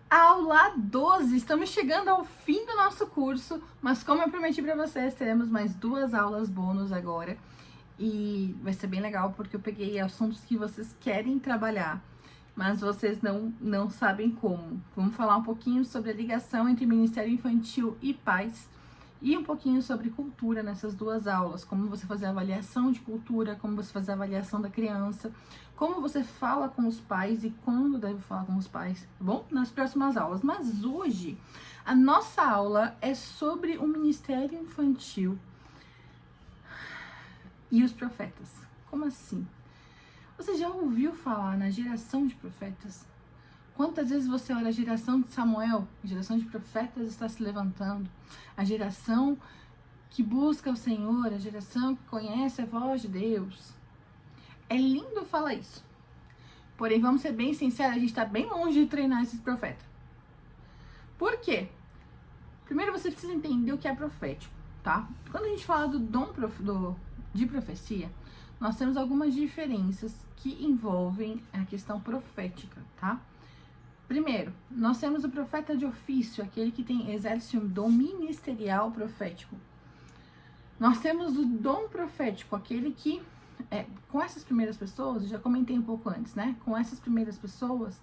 Aula 12, estamos chegando ao fim do nosso curso, mas como eu prometi para vocês, teremos mais 2 aulas bônus agora e vai ser bem legal porque eu peguei assuntos que vocês querem trabalhar, mas vocês não sabem como. Vamos falar um pouquinho sobre a ligação entre Ministério Infantil e pais e um pouquinho sobre cultura nessas 2 aulas, como você fazer a avaliação de cultura, como você fazer a avaliação da criança, como você fala com os pais e quando deve falar com os pais, tá bom? Nas próximas aulas. Mas hoje, a nossa aula é sobre o Ministério Infantil e os profetas. Como assim? Você já ouviu falar na geração de profetas? Quantas vezes você olha a geração de Samuel, a geração de profetas está se levantando, a geração que busca o Senhor, a geração que conhece a voz de Deus. É lindo falar isso. Porém, vamos ser bem sinceros, a gente está bem longe de treinar esses profetas. Por quê? Primeiro você precisa entender o que é profético, tá? Quando a gente fala do dom de profecia, nós temos algumas diferenças que envolvem a questão profética, tá? Primeiro, nós temos o profeta de ofício, aquele que exerce um dom ministerial profético. Nós temos o dom profético, aquele que, com essas primeiras pessoas, eu já comentei um pouco antes, né? Com essas primeiras pessoas,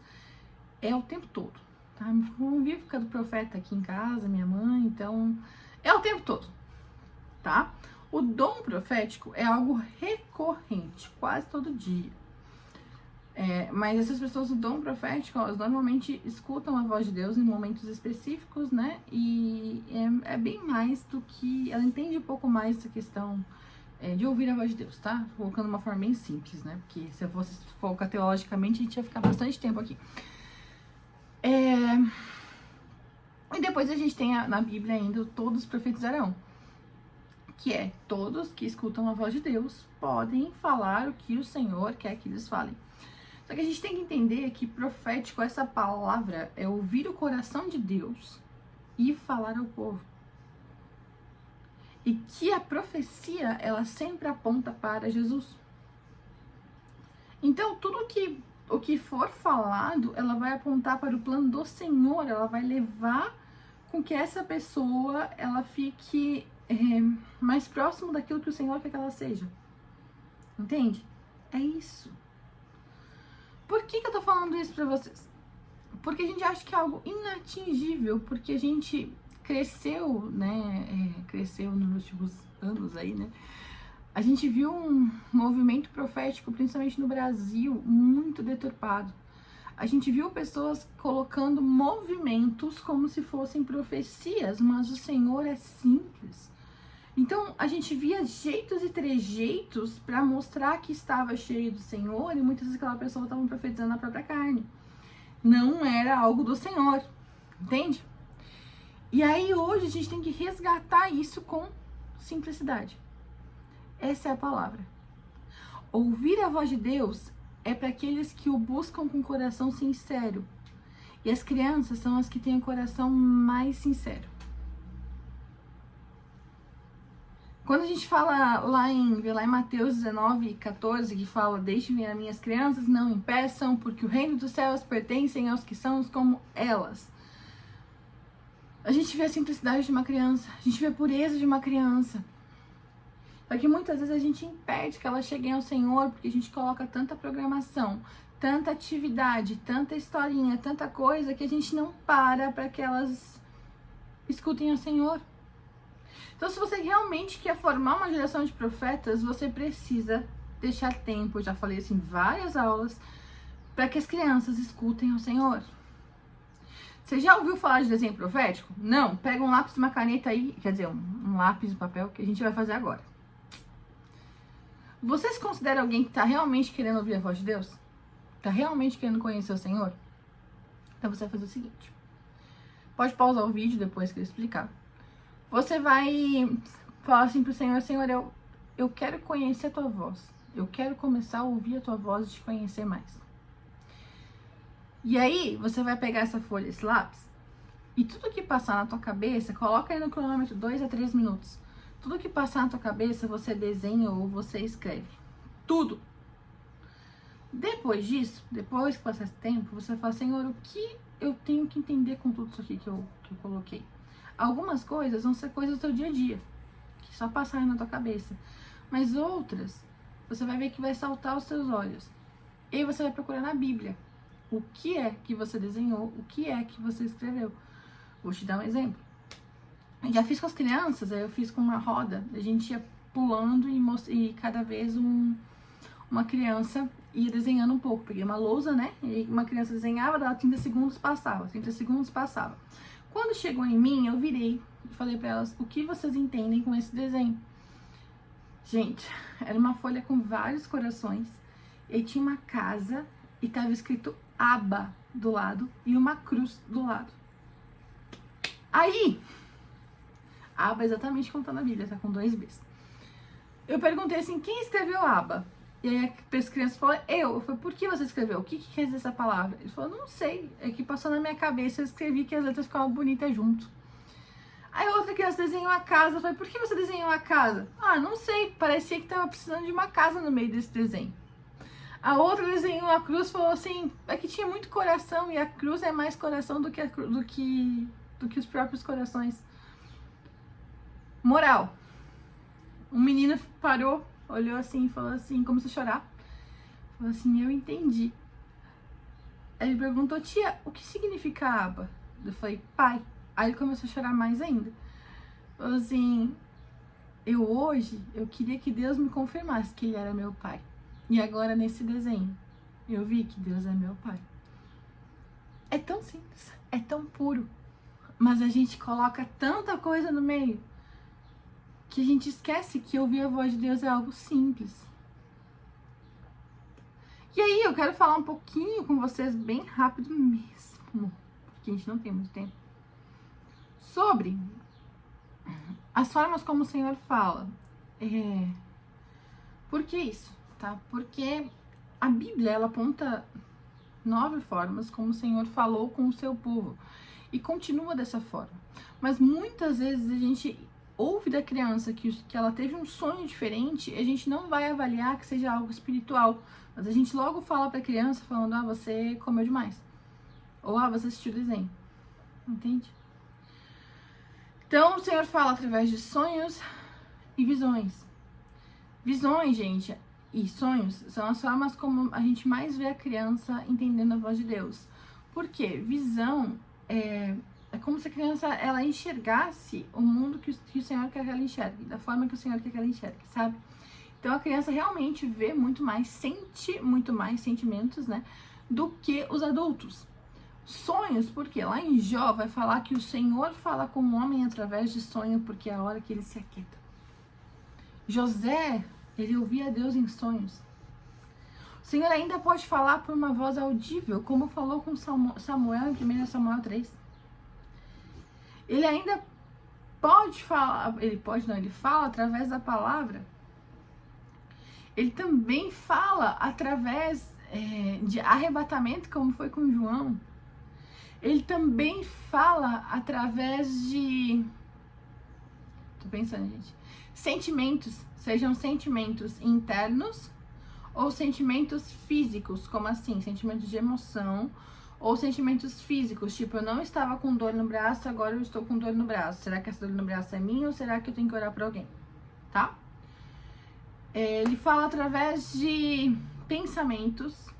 é o tempo todo, tá? Não vivo ficando profeta aqui em casa, minha mãe, então, é o tempo todo, tá? O dom profético é algo recorrente, quase todo dia. Mas essas pessoas do dom profético, elas normalmente escutam a voz de Deus em momentos específicos, né? E é bem mais do que... Ela entende um pouco mais essa questão de ouvir a voz de Deus, tá? Colocando de uma forma bem simples, né? Porque se eu fosse focar teologicamente, a gente ia ficar bastante tempo aqui. E depois a gente tem na Bíblia ainda todos os profetizarão, que é todos que escutam a voz de Deus podem falar o que o Senhor quer que eles falem. Só que a gente tem que entender que profético, essa palavra, é ouvir o coração de Deus e falar ao povo. E que a profecia, ela sempre aponta para Jesus. Então, o que for falado, ela vai apontar para o plano do Senhor, ela vai levar com que essa pessoa, ela fique mais próximo daquilo que o Senhor quer que ela seja. Entende? É isso. Por que eu tô falando isso pra vocês? Porque a gente acha que é algo inatingível, porque a gente cresceu, né? Cresceu nos últimos anos aí, né? A gente viu um movimento profético, principalmente no Brasil, muito deturpado. A gente viu pessoas colocando movimentos como se fossem profecias, mas o Senhor é simples. Então, a gente via jeitos e trejeitos para mostrar que estava cheio do Senhor e muitas vezes aquela pessoa estava profetizando a própria carne. Não era algo do Senhor, entende? E aí, hoje, a gente tem que resgatar isso com simplicidade. Essa é a palavra. Ouvir a voz de Deus é para aqueles que o buscam com coração sincero. E as crianças são as que têm o coração mais sincero. Quando a gente fala lá em Mateus 19:14, que fala, deixe-me as minhas crianças, não impeçam, porque o reino dos céus pertencem aos que são como elas. A gente vê a simplicidade de uma criança, a gente vê a pureza de uma criança. Só que muitas vezes a gente impede que elas cheguem ao Senhor, porque a gente coloca tanta programação, tanta atividade, tanta historinha, tanta coisa, que a gente não para que elas escutem ao Senhor. Então, se você realmente quer formar uma geração de profetas, você precisa deixar tempo, eu já falei assim em várias aulas, para que as crianças escutem ao Senhor. Você já ouviu falar de desenho profético? Não? Pega um lápis e uma caneta aí, quer dizer, um lápis e papel, que a gente vai fazer agora. Você se considera alguém que está realmente querendo ouvir a voz de Deus? Está realmente querendo conhecer o Senhor? Então você vai fazer o seguinte. Pode pausar o vídeo depois que eu explicar. Você vai falar assim pro Senhor, Senhor, eu quero conhecer a tua voz. Eu quero começar a ouvir a tua voz e te conhecer mais. E aí, você vai pegar essa folha, esse lápis, e tudo que passar na tua cabeça, coloca aí no cronômetro 2 a 3 minutos. Tudo que passar na tua cabeça, você desenha ou você escreve. Tudo. Depois disso, depois que passar esse tempo, você fala, Senhor, o que eu tenho que entender com tudo isso aqui que eu coloquei? Algumas coisas vão ser coisas do seu dia a dia, que só passarem na tua cabeça. Mas outras, você vai ver que vai saltar aos seus olhos. E aí você vai procurar na Bíblia. O que é que você desenhou? O que é que você escreveu? Vou te dar um exemplo. Eu já fiz com as crianças, aí eu fiz com uma roda. A gente ia pulando e cada vez uma criança ia desenhando um pouco. Peguei uma lousa, né? E uma criança desenhava, dava 30 segundos, passava. 30 segundos, passava. Quando chegou em mim, eu virei e falei pra elas, o que vocês entendem com esse desenho? Gente, era uma folha com vários corações. E tinha uma casa e tava escrito Aba do lado e uma cruz do lado. Aí, Aba exatamente como tá na Bíblia, tá com 2 Bs. Eu perguntei assim, quem escreveu Aba? E aí a criança falou, eu falei, por que você escreveu? O que quer dizer essa palavra? Ele falou, não sei, é que passou na minha cabeça, eu escrevi que as letras ficavam bonitas junto. Aí outra criança desenhou a casa, eu falei, por que você desenhou a casa? Ah, não sei, parecia que tava precisando de uma casa no meio desse desenho. A outra desenhou a cruz, falou assim, é que tinha muito coração e a cruz é mais coração do que os próprios corações. Moral. Um menino parou, olhou assim, falou assim, começou a chorar. Falou assim, eu entendi. Aí ele perguntou, tia, o que significa aba? Eu falei, pai. Aí ele começou a chorar mais ainda. Falou assim, eu queria que Deus me confirmasse que ele era meu pai. E agora nesse desenho, eu vi que Deus é meu pai. É tão simples, é tão puro. Mas a gente coloca tanta coisa no meio que a gente esquece que ouvir a voz de Deus é algo simples. E aí eu quero falar um pouquinho com vocês, bem rápido mesmo, porque a gente não tem muito tempo, sobre as formas como o Senhor fala. Por que isso? Tá? Porque a Bíblia, ela aponta 9 formas como o Senhor falou com o seu povo. E continua dessa forma. Mas muitas vezes a gente ouve da criança que ela teve um sonho diferente e a gente não vai avaliar que seja algo espiritual. Mas a gente logo fala pra criança falando, ah, você comeu demais. Ou, ah, você assistiu desenho. Entende? Então, o Senhor fala através de sonhos e visões. Visões, gente, e sonhos são as formas como a gente mais vê a criança entendendo a voz de Deus. Por quê? Visão é como se a criança ela enxergasse o mundo que o Senhor quer que ela enxergue, da forma que o Senhor quer que ela enxergue, sabe? Então a criança realmente vê muito mais, sente muito mais sentimentos, né, do que os adultos. Sonhos, porque lá em Jó vai falar que o Senhor fala com o homem através de sonho, porque é a hora que ele se aquieta. José, ele ouvia Deus em sonhos. O Senhor ainda pode falar por uma voz audível, como falou com Samuel em 1 Samuel 3. Ele ainda pode falar, ele fala através da palavra. Ele também fala através de arrebatamento, como foi com João. Ele também fala através de... Tô pensando, gente. Sentimentos, sejam sentimentos internos ou sentimentos físicos, como assim? Sentimentos de emoção ou sentimentos físicos, tipo, eu não estava com dor no braço, agora eu estou com dor no braço. Será que essa dor no braço é minha ou será que eu tenho que orar pra alguém? Tá? Ele fala através de pensamentos,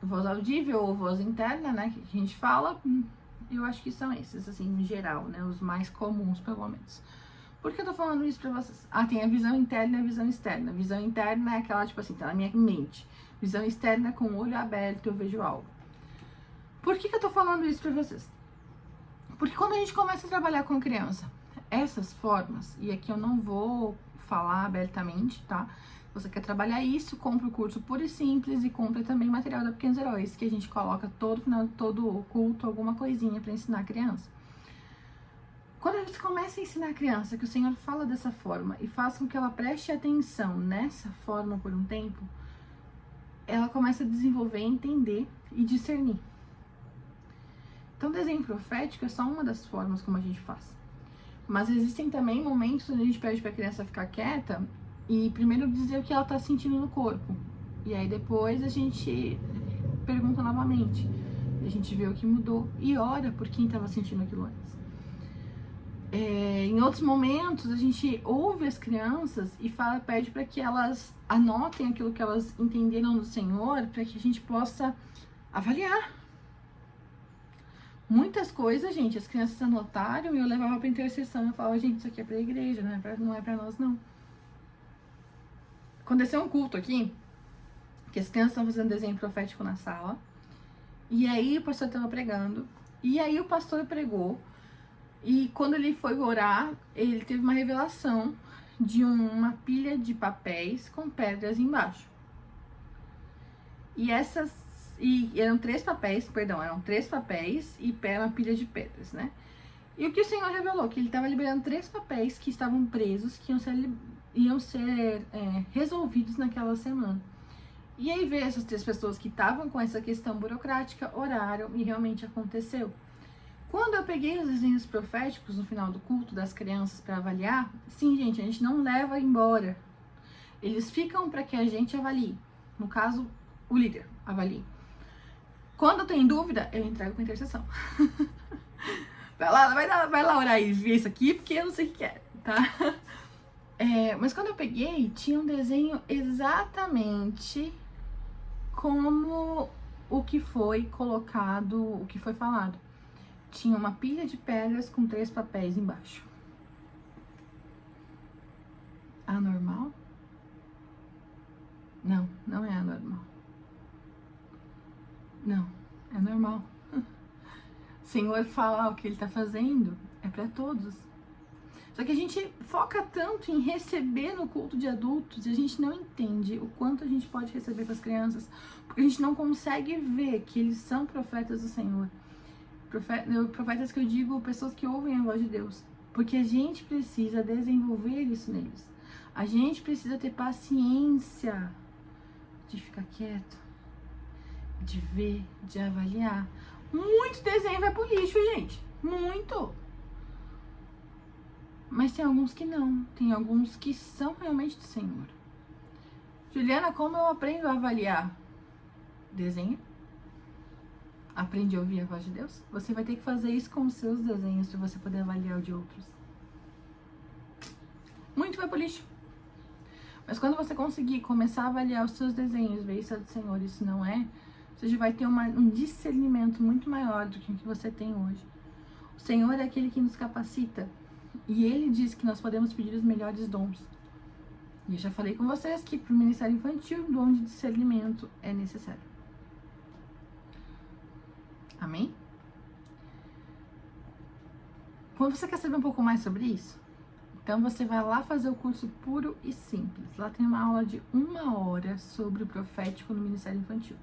voz audível ou voz interna, né, que a gente fala. Eu acho que são esses, assim, em geral, né, os mais comuns, pelo menos. Por que eu tô falando isso pra vocês? Ah, tem a visão interna e a visão externa. A visão interna é aquela, tipo assim, tá na minha mente. Visão externa é com o olho aberto, eu vejo algo. Por que eu tô falando isso pra vocês? Porque quando a gente começa a trabalhar com criança, essas formas, e aqui eu não vou falar abertamente, tá? Se você quer trabalhar isso, compra o curso Puro e Simples e compra também o material da Pequenos Heróis, que a gente coloca todo culto, alguma coisinha pra ensinar a criança. Quando a gente começa a ensinar a criança que o Senhor fala dessa forma e faz com que ela preste atenção nessa forma por um tempo, ela começa a desenvolver, entender e discernir. Então, desenho profético é só uma das formas como a gente faz. Mas existem também momentos onde a gente pede pra criança ficar quieta e primeiro dizer o que ela tá sentindo no corpo. E aí depois a gente pergunta novamente. a gente vê o que mudou e ora por quem estava sentindo aquilo antes. Em outros momentos, a gente ouve as crianças e pede para que elas anotem aquilo que elas entenderam do Senhor, para que a gente possa avaliar. Muitas coisas, gente, as crianças anotaram e eu levava para intercessão. Eu falava, gente, isso aqui é para a igreja, não é para nós, não. Aconteceu um culto aqui, que as crianças estão fazendo desenho profético na sala. E aí o pastor estava pregando. E aí o pastor pregou. E quando ele foi orar, ele teve uma revelação de uma pilha de papéis com pedras embaixo. E eram três papéis e uma pilha de pedras, né? E o que o Senhor revelou? Que ele estava liberando 3 papéis que estavam presos, que iam ser resolvidos naquela semana. E aí veio essas 3 pessoas que estavam com essa questão burocrática, oraram e realmente aconteceu. Quando eu peguei os desenhos proféticos no final do culto das crianças para avaliar, sim, gente, a gente não leva embora. Eles ficam para que a gente avalie. No caso, o líder avalie. Quando tem dúvida, eu entrego com intercessão. Vai lá orar e ver isso aqui, porque eu não sei o que é, tá? Mas quando eu peguei, tinha um desenho exatamente como o que foi colocado, o que foi falado. Tinha uma pilha de pedras com 3 papéis embaixo. Anormal? Não, não é anormal. Não, é normal. O Senhor fala o que Ele está fazendo é para todos. Só que a gente foca tanto em receber no culto de adultos e a gente não entende o quanto a gente pode receber com as crianças, porque a gente não consegue ver que eles são profetas do Senhor. Profetas que eu digo, pessoas que ouvem a voz de Deus, porque a gente precisa desenvolver isso neles. A gente precisa ter paciência de ficar quieto, de ver, de avaliar. Muito desenho vai pro lixo, gente. Muito. Mas tem alguns que não. Tem alguns que são realmente do Senhor. Juliana, como eu aprendo a avaliar? Desenho. Aprende a ouvir a voz de Deus? Você vai ter que fazer isso com os seus desenhos para você poder avaliar o de outros. Muito vai pro lixo. Mas quando você conseguir começar a avaliar os seus desenhos, ver isso é do Senhor, isso não é, você já vai ter um discernimento muito maior do que o que você tem hoje. O Senhor é aquele que nos capacita. E Ele diz que nós podemos pedir os melhores dons. E eu já falei com vocês que para o ministério infantil, o dom de discernimento é necessário. Amém? Quando você quer saber um pouco mais sobre isso, então você vai lá fazer o curso Puro e Simples. Lá tem uma aula de 1 hora sobre o profético no ministério infantil.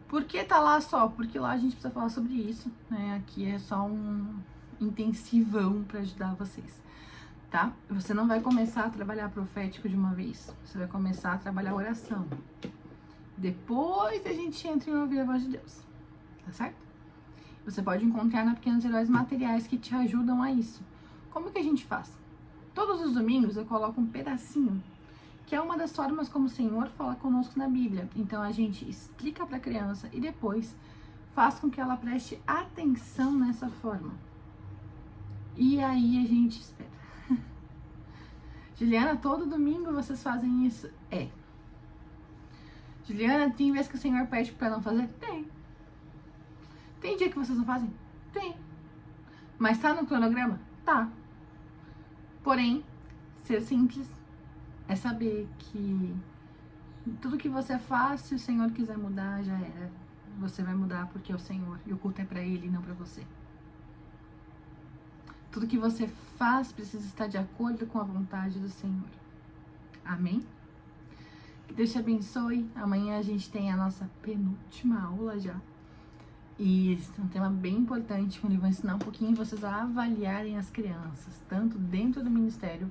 Por que tá lá só? Porque lá a gente precisa falar sobre isso, né? Aqui é só um intensivão para ajudar vocês, tá? Você não vai começar a trabalhar profético de uma vez. Você vai começar a trabalhar oração. Depois a gente entra em ouvir a voz de Deus. Tá certo? Você pode encontrar na Pequenos Heróis materiais que te ajudam a isso. Como que a gente faz? Todos os domingos eu coloco um pedacinho, que é uma das formas como o Senhor fala conosco na Bíblia. Então a gente explica para a criança e depois faz com que ela preste atenção nessa forma. E aí a gente espera. Juliana, todo domingo vocês fazem isso? É. Juliana, tem vezes que o Senhor pede para não fazer? Tem. Tem dia que vocês não fazem? Tem. Mas tá no cronograma? Tá. Porém, ser simples é saber que tudo que você faz, se o Senhor quiser mudar, já era. Você vai mudar porque é o Senhor. E o culto é pra Ele e não pra você. Tudo que você faz precisa estar de acordo com a vontade do Senhor. Amém? Que Deus te abençoe. Amanhã a gente tem a nossa penúltima aula já. E esse é um tema bem importante, onde eu vou ensinar um pouquinho vocês a avaliarem as crianças, tanto dentro do ministério,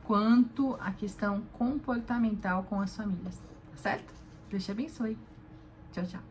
quanto a questão comportamental com as famílias, tá certo? Deus te abençoe. Tchau, tchau.